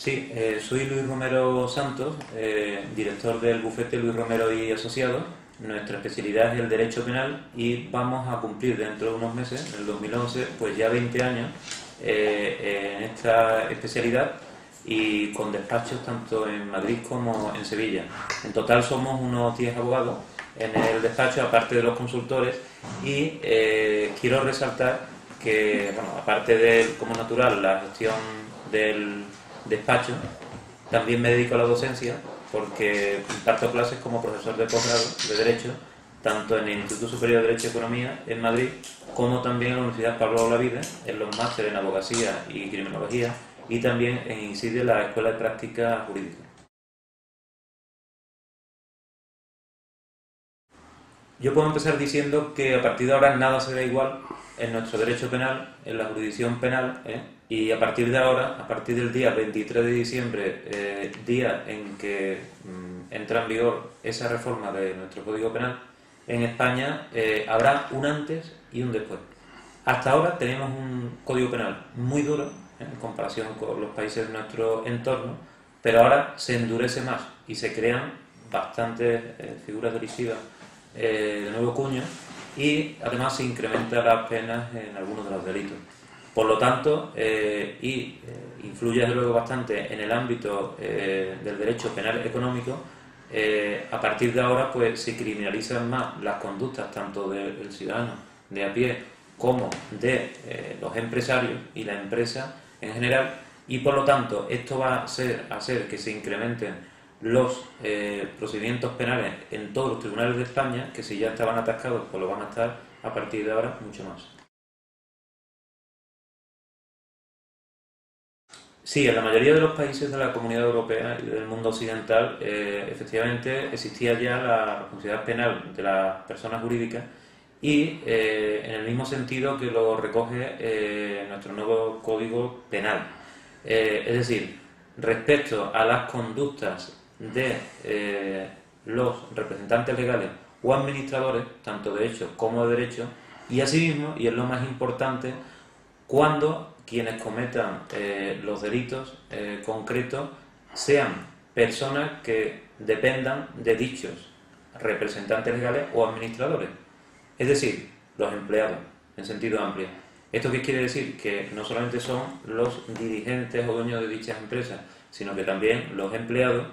Sí, soy Luis Romero Santos, director del bufete Luis Romero y Asociados. Nuestra especialidad es el derecho penal y vamos a cumplir dentro de unos meses, en el 2011, pues ya 20 años en esta especialidad y con despachos tanto en Madrid como en Sevilla. En total somos unos 10 abogados en el despacho, aparte de los consultores, y quiero resaltar que, bueno, aparte de, como natural, la gestión del despacho, también me dedico a la docencia porque imparto clases como profesor de posgrado de Derecho, tanto en el Instituto Superior de Derecho y Economía en Madrid, como también en la Universidad Pablo Olavide, en los másteres en Abogacía y Criminología, y también en INSIDE, la Escuela de Práctica Jurídica. Yo puedo empezar diciendo que a partir de ahora nada será igual en nuestro derecho penal, en la jurisdicción penal, y a partir de ahora, a partir del día 23 de diciembre, día en que entra en vigor esa reforma de nuestro Código Penal, en España habrá un antes y un después. Hasta ahora tenemos un Código Penal muy duro, en comparación con los países de nuestro entorno, pero ahora se endurece más y se crean bastantes figuras delictivas de nuevo cuño, y además se incrementan las penas en algunos de los delitos. Por lo tanto, influye desde luego bastante en el ámbito del derecho penal económico. A partir de ahora pues se criminalizan más las conductas tanto del ciudadano de a pie como de los empresarios y la empresa en general, y por lo tanto esto va a hacer que se incrementen los procedimientos penales en todos los tribunales de España, que si ya estaban atascados, pues lo van a estar a partir de ahora mucho más. Sí, en la mayoría de los países de la Comunidad Europea y del mundo occidental, efectivamente existía ya la responsabilidad penal de las personas jurídicas y en el mismo sentido que lo recoge nuestro nuevo Código Penal. Es decir, respecto a las conductas de los representantes legales o administradores, tanto de hecho como de derecho, y asimismo, y es lo más importante, cuando quienes cometan los delitos concretos sean personas que dependan de dichos representantes legales o administradores, es decir, los empleados, en sentido amplio. ¿Esto qué quiere decir? Que no solamente son los dirigentes o dueños de dichas empresas, sino que también los empleados,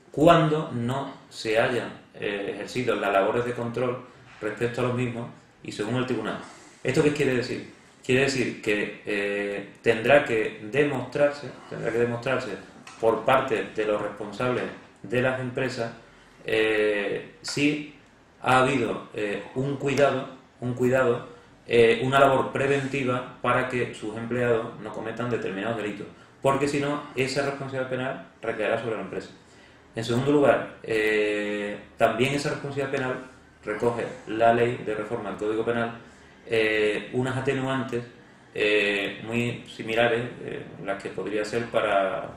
cuando no se hayan ejercido las labores de control respecto a los mismos y según el tribunal. ¿Esto qué quiere decir? Quiere decir que tendrá que demostrarse por parte de los responsables de las empresas si ha habido una labor preventiva para que sus empleados no cometan determinados delitos, porque si no, esa responsabilidad penal recaerá sobre la empresa. En segundo lugar, también esa responsabilidad penal recoge la ley de reforma del Código Penal unas atenuantes muy similares, las que podría ser para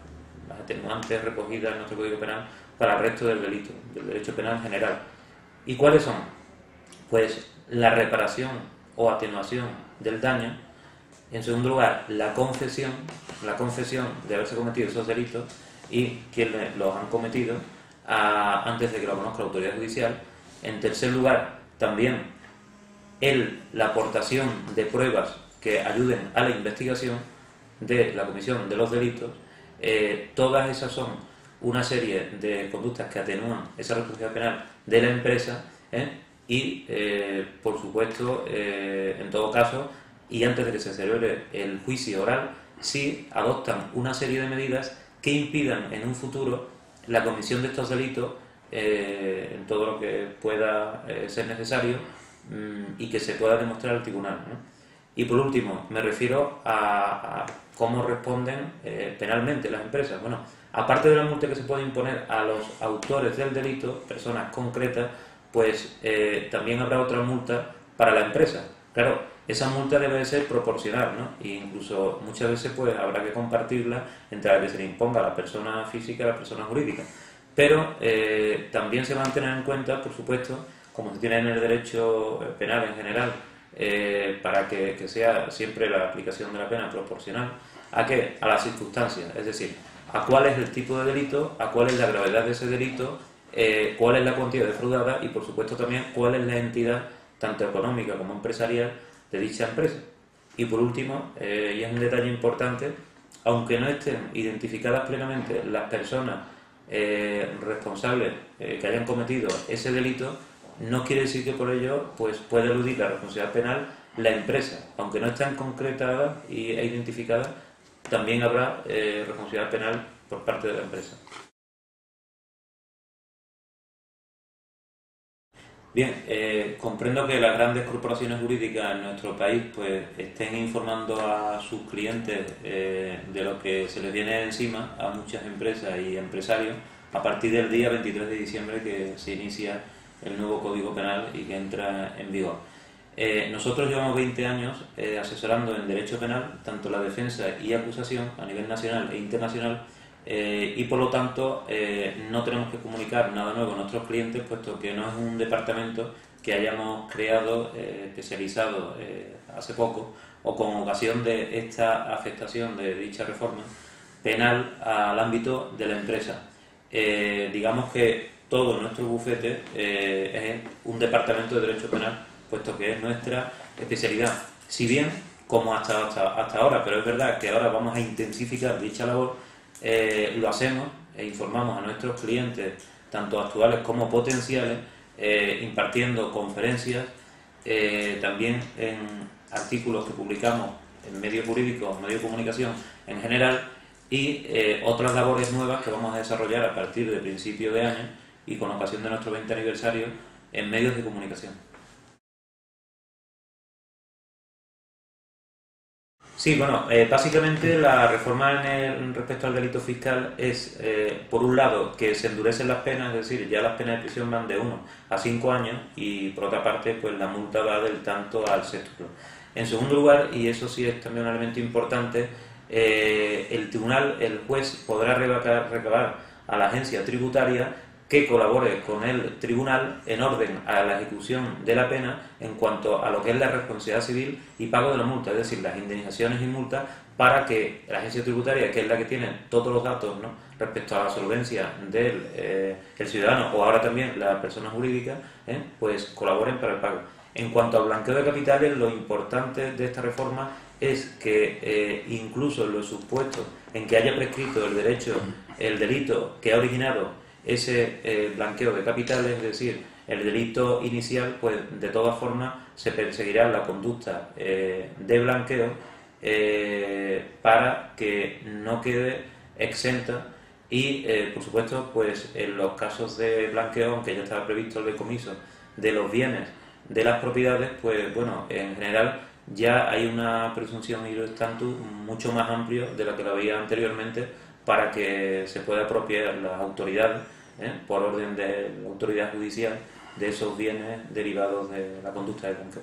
las atenuantes recogidas en nuestro Código Penal para el resto del delito, del derecho penal general. ¿Y cuáles son? Pues la reparación o atenuación del daño. En segundo lugar, la confesión de haberse cometido esos delitos y quienes los han cometido antes de que lo conozca la autoridad judicial. En tercer lugar, también la aportación de pruebas que ayuden a la investigación de la comisión de los delitos. Todas esas son una serie de conductas que atenúan esa responsabilidad penal de la empresa y, por supuesto, en todo caso, y antes de que se celebre el juicio oral, sí adoptan una serie de medidas que impidan en un futuro la comisión de estos delitos en todo lo que pueda ser necesario y que se pueda demostrar al tribunal, ¿no? Y por último, me refiero a cómo responden penalmente las empresas. Bueno, aparte de la multa que se puede imponer a los autores del delito, personas concretas, pues también habrá otra multa para la empresa. Claro, esa multa debe de ser proporcional, ¿no? E incluso muchas veces pues habrá que compartirla entre la que se le imponga a la persona física y a la persona jurídica. Pero también se van a tener en cuenta, por supuesto, como se tiene en el derecho penal en general, para que sea siempre la aplicación de la pena proporcional a las circunstancias, es decir, a cuál es el tipo de delito, a cuál es la gravedad de ese delito, cuál es la cuantía defraudada y, por supuesto, también cuál es la entidad, tanto económica como empresarial, de dicha empresa. Y por último, y es un detalle importante, aunque no estén identificadas plenamente las personas responsables que hayan cometido ese delito, no quiere decir que por ello pues puede eludir la responsabilidad penal la empresa. Aunque no estén concretadas e identificadas, también habrá responsabilidad penal por parte de la empresa. Bien, comprendo que las grandes corporaciones jurídicas en nuestro país pues estén informando a sus clientes de lo que se les viene encima a muchas empresas y empresarios a partir del día 23 de diciembre que se inicia el nuevo Código Penal y que entra en vigor. Nosotros llevamos 20 años asesorando en derecho penal tanto la defensa y acusación a nivel nacional e internacional. Y por lo tanto no tenemos que comunicar nada nuevo a nuestros clientes, puesto que no es un departamento que hayamos creado especializado hace poco o con ocasión de esta afectación de dicha reforma penal al ámbito de la empresa. Digamos que todo nuestro bufete es un departamento de derecho penal, puesto que es nuestra especialidad, si bien como hasta ahora, pero es verdad que ahora vamos a intensificar dicha labor. Lo hacemos e informamos a nuestros clientes, tanto actuales como potenciales, impartiendo conferencias, también en artículos que publicamos en medios jurídicos, medios de comunicación en general, y otras labores nuevas que vamos a desarrollar a partir de principio de año y con ocasión de nuestro 20 aniversario en medios de comunicación. Sí, bueno, básicamente la reforma respecto al delito fiscal es, por un lado, que se endurecen las penas, es decir, ya las penas de prisión van de 1 a 5 años y, por otra parte, pues la multa va del tanto al sexto. En segundo lugar, y eso sí es también un elemento importante, el tribunal, el juez, podrá recabar a la agencia tributaria que colabore con el tribunal en orden a la ejecución de la pena en cuanto a lo que es la responsabilidad civil y pago de la multa, es decir, las indemnizaciones y multas, para que la agencia tributaria, que es la que tiene todos los datos, ¿no?, respecto a la solvencia del el ciudadano o ahora también la persona jurídica, pues colaboren para el pago. En cuanto al blanqueo de capitales, lo importante de esta reforma es que incluso en los supuestos en que haya prescrito el delito que ha originado ese blanqueo de capitales, es decir, el delito inicial, pues de todas formas se perseguirá la conducta de blanqueo para que no quede exenta y, por supuesto, pues en los casos de blanqueo, aunque ya estaba previsto el decomiso de los bienes de las propiedades, pues bueno, en general ya hay una presunción y un tantum mucho más amplio de la que lo había anteriormente, para que se pueda apropiar las autoridades, por orden de la autoridad judicial, de esos bienes derivados de la conducta de blanqueo.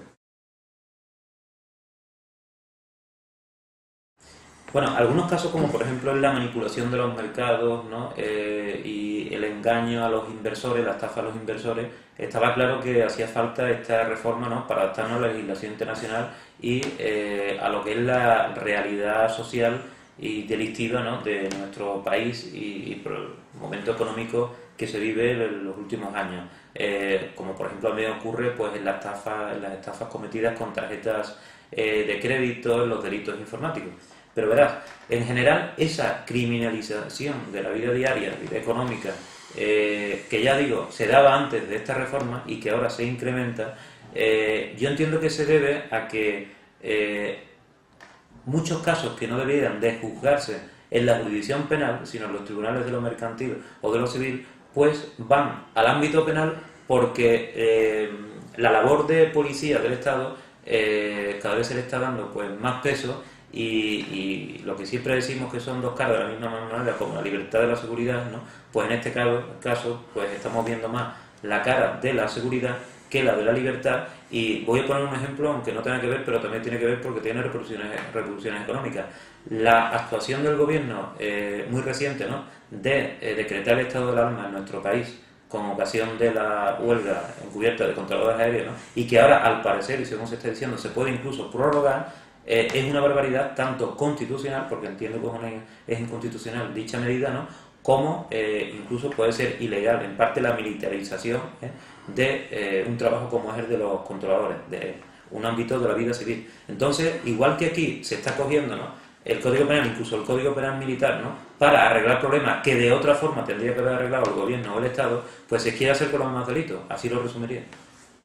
Bueno, algunos casos, como por ejemplo la manipulación de los mercados, ¿no?, y el engaño a los inversores, la estafa a los inversores, estaba claro que hacía falta esta reforma, ¿no?, para adaptarnos a la legislación internacional y a lo que es la realidad social y delictiva, ¿no?, de nuestro país y por el momento económico que se vive en los últimos años, como por ejemplo a mí me ocurre pues en las estafas cometidas con tarjetas de crédito, en los delitos informáticos. Pero verás, en general esa criminalización de la vida diaria, vida económica, que ya digo, se daba antes de esta reforma y que ahora se incrementa, yo entiendo que se debe a que muchos casos que no deberían de juzgarse en la jurisdicción penal, sino en los tribunales de lo mercantil o de lo civil, pues van al ámbito penal porque la labor de policía del Estado cada vez se le está dando pues más peso y lo que siempre decimos que son dos caras de la misma manera, como la libertad de la seguridad, ¿no?, pues en este caso pues estamos viendo más la cara de la seguridad que la de la libertad. Y voy a poner un ejemplo, aunque no tenga que ver, pero también tiene que ver porque tiene repercusiones económicas. La actuación del gobierno muy reciente, ¿no?, de decretar el estado de alarma en nuestro país con ocasión de la huelga encubierta de controladores aéreos, ¿no?, y que ahora, al parecer, y según se está diciendo, se puede incluso prorrogar, es una barbaridad tanto constitucional, porque entiendo que es inconstitucional dicha medida, ¿no?, como incluso puede ser ilegal, en parte, la militarización de un trabajo como es el de los controladores, de un ámbito de la vida civil. Entonces, igual que aquí se está cogiendo, ¿no?, el Código Penal, incluso el Código Penal militar, ¿no?, para arreglar problemas que de otra forma tendría que haber arreglado el gobierno o el Estado, pues se quiere hacer con los demás delitos. Así lo resumiría.